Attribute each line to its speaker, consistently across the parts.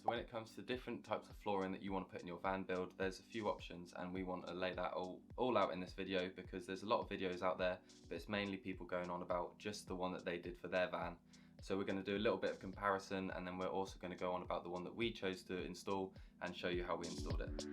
Speaker 1: So when it comes to different types of flooring that you want to put in your van build, there's a few options, and we want to lay that all out in this video because there's a lot of videos out there, but it's mainly people going on about just the one that they did for their van. So we're going to do a little bit of comparison, and then we're also going to go on about the one that we chose to install and show you how we installed it.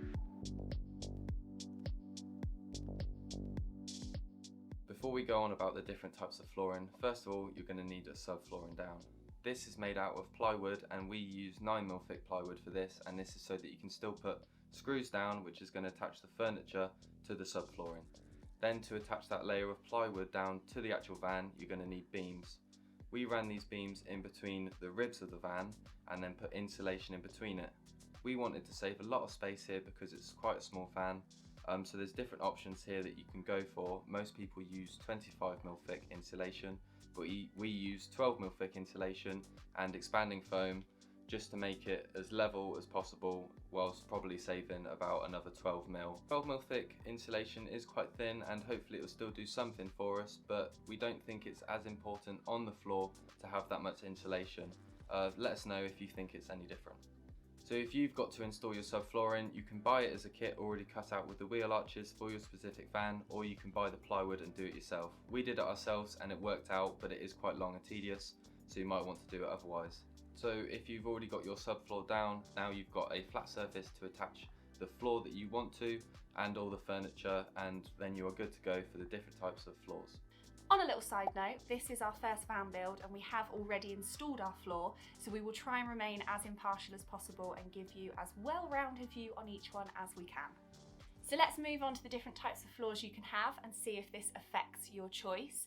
Speaker 1: Before we go on about the different types of flooring, first of all, you're going to need a subflooring down. This is made out of plywood, and we use 9mm thick plywood for this, and this is so that you can still put screws down, which is going to attach the furniture to the subflooring. Then to attach that layer of plywood down to the actual van, you're going to need beams. We ran these beams in between the ribs of the van and then put insulation in between it. We wanted to save a lot of space here because it's quite a small van, so there's different options here that you can go for. Most people use 25mm thick insulation, but we use 12mm thick insulation and expanding foam just to make it as level as possible, whilst probably saving about another 12mm. 12mm thick insulation is quite thin, and hopefully it will still do something for us, but we don't think it's as important on the floor to have that much insulation. Let us know if you think it's any different. So if you've got to install your subflooring, you can buy it as a kit already cut out with the wheel arches for your specific van, or you can buy the plywood and do it yourself. We did it ourselves and it worked out, but it is quite long and tedious, so you might want to do it otherwise. So if you've already got your subfloor down, now you've got a flat surface to attach the floor that you want to and all the furniture, and then you are good to go for the different types of floors.
Speaker 2: On a little side note, this is our first van build and we have already installed our floor, so we will try and remain as impartial as possible and give you as well-rounded view on each one as we can. So let's move on to the different types of floors you can have and see if this affects your choice.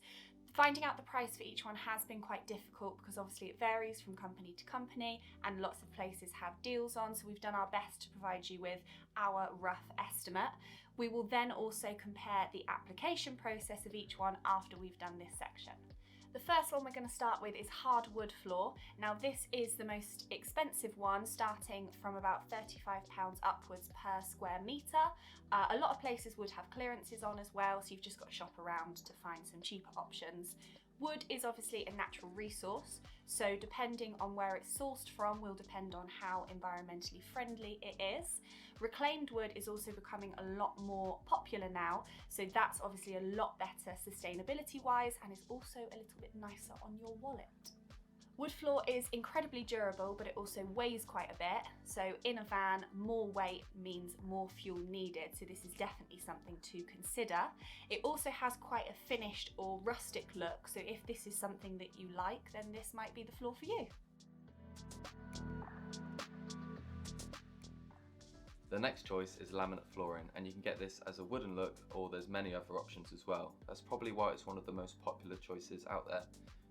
Speaker 2: Finding out the price for each one has been quite difficult because obviously it varies from company to company and lots of places have deals on, so we've done our best to provide you with our rough estimate. We will then also compare the application process of each one after we've done this section. The first one we're going to start with is Hardwood Floor. Now this is the most expensive one, starting from about £35 upwards per square metre. A lot of places would have clearances on as well, so you've just got to shop around to find some cheaper options. Wood is obviously a natural resource, so depending on where it's sourced from will depend on how environmentally friendly it is. Reclaimed wood is also becoming a lot more popular now, so that's obviously a lot better sustainability wise and is also a little bit nicer on your wallet. Wood floor is incredibly durable, but it also weighs quite a bit. So in a van, more weight means more fuel needed. So this is definitely something to consider. It also has quite a finished or rustic look. So if this is something that you like, then this might be the floor for you.
Speaker 1: The next choice is laminate flooring, and you can get this as a wooden look, or there's many other options as well. That's probably why it's one of the most popular choices out there.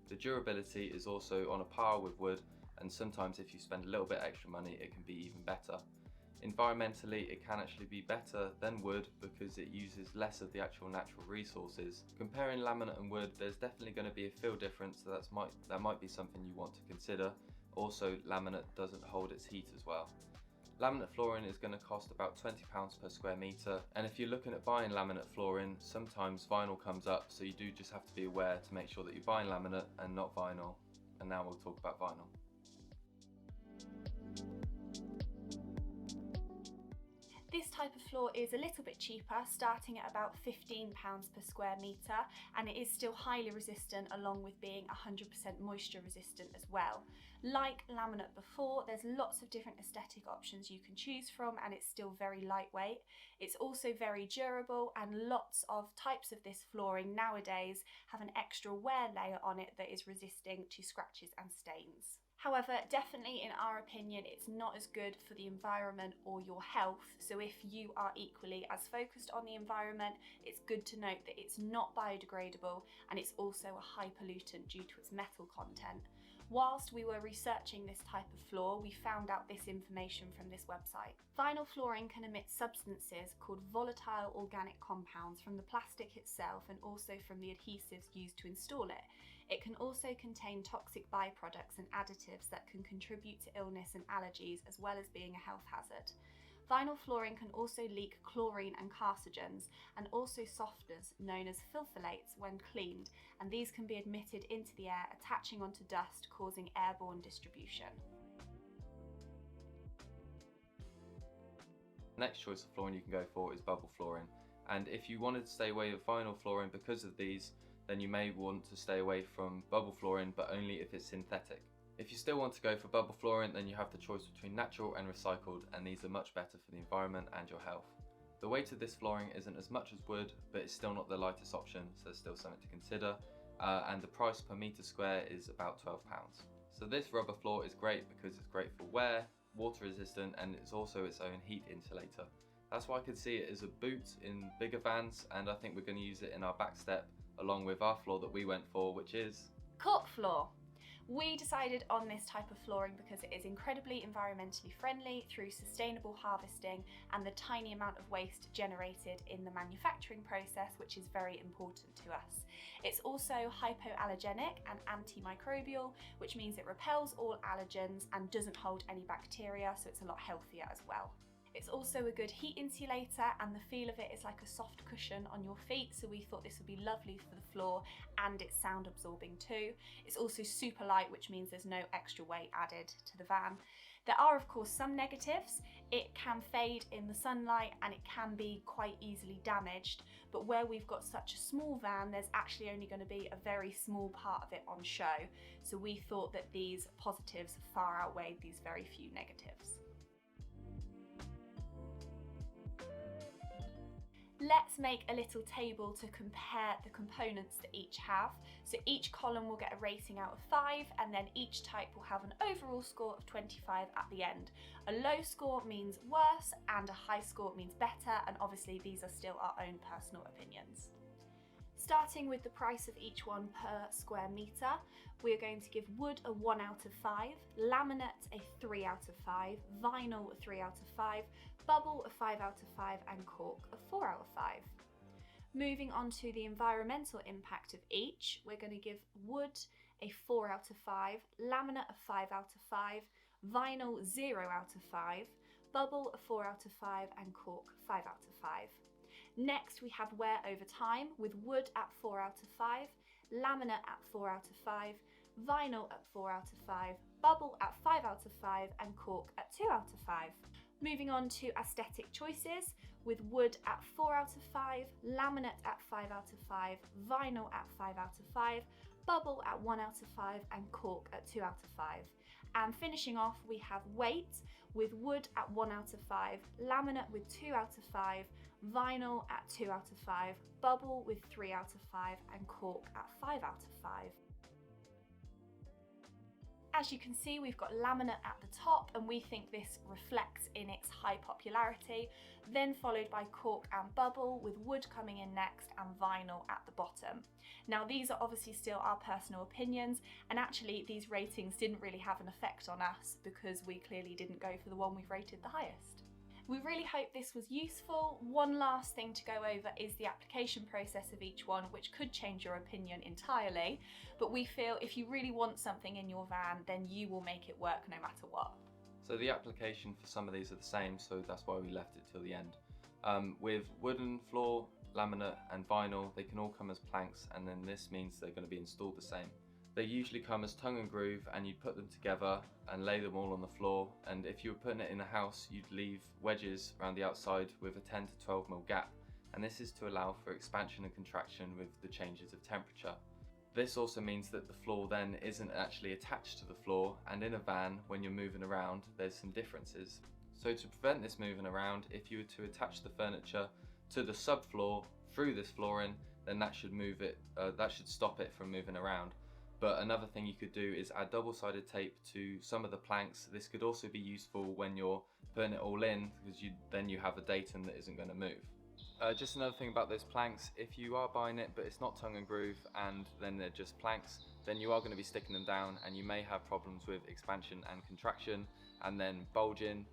Speaker 1: The durability is also on a par with wood, and sometimes if you spend a little bit extra money it can be even better. Environmentally it can actually be better than wood because it uses less of the actual natural resources. Comparing laminate and wood, there's definitely going to be a feel difference, so that might be something you want to consider. Also, laminate doesn't hold its heat as well. Laminate flooring is going to cost about £20 per square metre, and if you're looking at buying laminate flooring, sometimes vinyl comes up, so you do just have to be aware to make sure that you're buying laminate and not vinyl. And now we'll talk about vinyl.
Speaker 2: This type of floor is a little bit cheaper, starting at about £15 per square metre, and it is still highly resistant along with being 100% moisture resistant as well. Like laminate before, there's lots of different aesthetic options you can choose from, and it's still very lightweight. It's also very durable, and lots of types of this flooring nowadays have an extra wear layer on it that is resisting to scratches and stains. However, definitely in our opinion, it's not as good for the environment or your health. So if you are equally as focused on the environment, it's good to note that it's not biodegradable, and it's also a high pollutant due to its metal content. Whilst we were researching this type of floor, we found out this information from this website. Vinyl flooring can emit substances called volatile organic compounds from the plastic itself and also from the adhesives used to install it. It can also contain toxic byproducts and additives that can contribute to illness and allergies, as well as being a health hazard. Vinyl flooring can also leak chlorine and carcinogens, and also softeners known as filthalates when cleaned, and these can be emitted into the air, attaching onto dust, causing airborne distribution.
Speaker 1: next choice of flooring you can go for is bubble flooring. And if you wanted to stay away with vinyl flooring because of these, then you may want to stay away from bubble flooring, but only if it's synthetic. If you still want to go for bubble flooring, then you have the choice between natural and recycled, and these are much better for the environment and your health. The weight of this flooring isn't as much as wood, but it's still not the lightest option, so there's still something to consider. And the price per metre square is about £12. So this rubber floor is great because it's great for wear, water resistant, and it's also its own heat insulator. That's why I could see it as a boot in bigger vans, and I think we're going to use it in our back step along with our floor that we went for, which is
Speaker 2: Cork Floor. We decided on this type of flooring because it is incredibly environmentally friendly through sustainable harvesting and the tiny amount of waste generated in the manufacturing process, which is very important to us. It's also hypoallergenic and antimicrobial, which means it repels all allergens and doesn't hold any bacteria, so it's a lot healthier as well. It's also a good heat insulator, and the feel of it is like a soft cushion on your feet, so we thought this would be lovely for the floor, and it's sound absorbing too. It's also super light, which means there's no extra weight added to the van. There are of course some negatives. It can fade in the sunlight and it can be quite easily damaged, but where we've got such a small van, there's actually only going to be a very small part of it on show, so we thought that these positives far outweighed these very few negatives. Let's make a little table to compare the components that each have. So each column will get a rating out of 5, and then each type will have an overall score of 25 at the end. A low score means worse and a high score means better, and obviously these are still our own personal opinions. Starting with the price of each one per square metre, we are going to give wood a 1 out of 5, laminate a 3 out of 5, vinyl a 3 out of 5, bubble a 5 out of 5, and cork a 4 out of 5. Moving on to the environmental impact of each, we're going to give wood a 4 out of 5, laminate a 5 out of 5, vinyl 0 out of 5, bubble a 4 out of 5, and cork 5 out of 5. Next we have wear over time, with wood at 4 out of 5, laminate at 4 out of 5, vinyl at 4 out of 5, bubble at 5 out of 5, and cork at 2 out of 5. Moving on to aesthetic choices, with wood at 4 out of 5, laminate at 5 out of 5, vinyl at 5 out of 5, bubble at 1 out of 5, and cork at 2 out of 5. And finishing off, we have weight, with wood at 1 out of 5, laminate with 2 out of 5, vinyl at 2 out of 5, bubble with 3 out of 5, and cork at 5 out of 5. As you can see, we've got laminate at the top, and we think this reflects in its high popularity, then followed by cork and bubble, with wood coming in next and vinyl at the bottom. Now these are obviously still our personal opinions, and actually these ratings didn't really have an effect on us because we clearly didn't go for the one we've rated the highest. We really hope this was useful. One last thing to go over is the application process of each one, which could change your opinion entirely, but we feel if you really want something in your van, then you will make it work no matter what.
Speaker 1: So the application for some of these are the same, so that's why we left it till the end. With wooden floor, laminate and vinyl, they can all come as planks, and then this means they're going to be installed the same. They usually come as tongue and groove, and you'd put them together and lay them all on the floor, and if you were putting it in a house, you'd leave wedges around the outside with a 10 to 12mm gap, and this is to allow for expansion and contraction with the changes of temperature. This also means that the floor then isn't actually attached to the floor, and in a van, when you're moving around, there's some differences. So to prevent this moving around, if you were to attach the furniture to the subfloor through this flooring, then that should stop it from moving around. But another thing you could do is add double-sided tape to some of the planks. This could also be useful when you're putting it all in, because then you have a datum that isn't going to move. Just another thing about those planks, if you are buying it but it's not tongue and groove and then they're just planks, then you are going to be sticking them down and you may have problems with expansion and contraction and then bulging.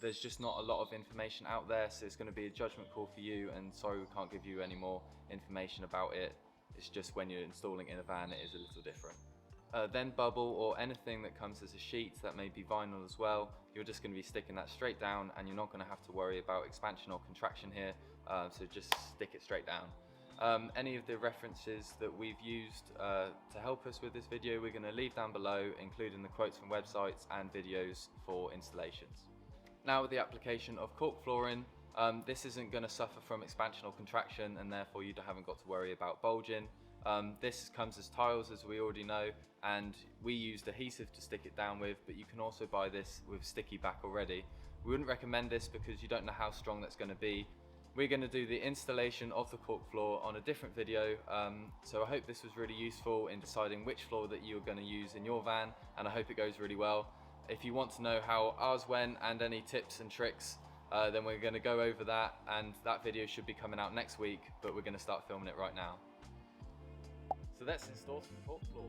Speaker 1: There's just not a lot of information out there, so it's going to be a judgment call for you, and sorry we can't give you any more information about it. It's just when you're installing in a van it is a little different. Then bubble, or anything that comes as a sheet, that may be vinyl as well, you're just going to be sticking that straight down and you're not going to have to worry about expansion or contraction here, so just stick it straight down. Any of the references that we've used to help us with this video we're going to leave down below, including the quotes from websites and videos for installations. Now with the application of cork flooring, this isn't going to suffer from expansion or contraction, and therefore you haven't got to worry about bulging. This comes as tiles, as we already know, and we used adhesive to stick it down with, but you can also buy this with sticky back already. We wouldn't recommend this because you don't know how strong that's going to be. We're going to do the installation of the cork floor on a different video, so I hope this was really useful in deciding which floor that you're going to use in your van, and I hope it goes really well. If you want to know how ours went and any tips and tricks, then we're going to go over that, and that video should be coming out next week, but we're going to start filming it right now. So let's install some cork floor.